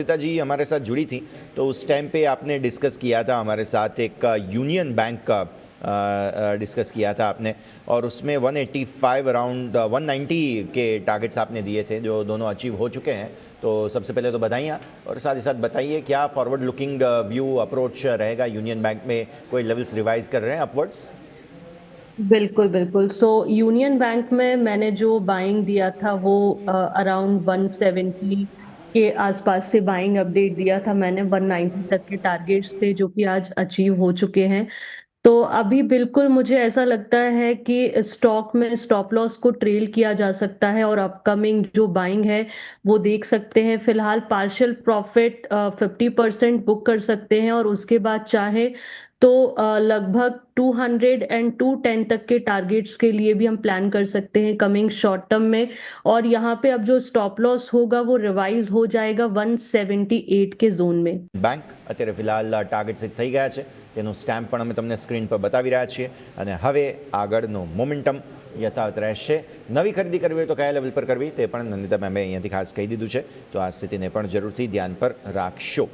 नंदिता जी हमारे साथ जुड़ी थी तो उस टाइम पे आपने डिस्कस किया था हमारे साथ एक यूनियन बैंक का डिस्कस किया था आपने, और उसमें 185 अराउंड 190 के टारगेट्स आपने दिए थे जो दोनों अचीव हो चुके हैं। तो सबसे पहले तो बधाइयाँ, और साथ ही साथ बताइए क्या फॉरवर्ड लुकिंग व्यू अप्रोच रहेगा यूनियन बैंक में, कोई लेवल्स रिवाइज कर रहे हैं अपवर्ड्स? बिल्कुल बिल्कुल। यूनियन बैंक में मैंने जो बाइंग दिया था वो अराउंड 170 के आसपास से बाइंग अपडेट दिया था मैंने। 190 तक के टारगेट्स थे जो कि आज अचीव हो चुके हैं। तो अभी बिल्कुल मुझे ऐसा लगता है कि स्टॉक में स्टॉप लॉस को ट्रेल किया जा सकता है और अपकमिंग जो बाइंग है वो देख सकते हैं। फिलहाल पार्शियल प्रॉफिट 50% बुक कर सकते हैं और उसके बाद चाहे तो लगभग 200 एंड 210 तक के टारगेट्स के लिए भी हम प्लान कर सकते हैं कमिंग शॉर्ट टर्म में। और यहाँ पे अब जो स्टॉप लॉस होगा वो रिवाइज हो जाएगा 178 के जोन में। बैंक અત્યારે ફિલહાલ ટાર્ગેટ સેટ થઈ ગયા છે, તેનું સ્ટેમ્પ પણ અમે તમને સ્ક્રીન પર બતાવી રહ્યા છીએ, અને હવે આગળનું મોમેન્ટમ યથાવત રહેશે। નવી ખરીદી કરવી હોય તો કયા લેવલ પર કરવી તે પણ નંદિતા મેમે અહીંયાથી ખાસ કહી દીધું છે, તો આ સ્થિતિને પણ જરૂરથી ધ્યાન પર રાખશો।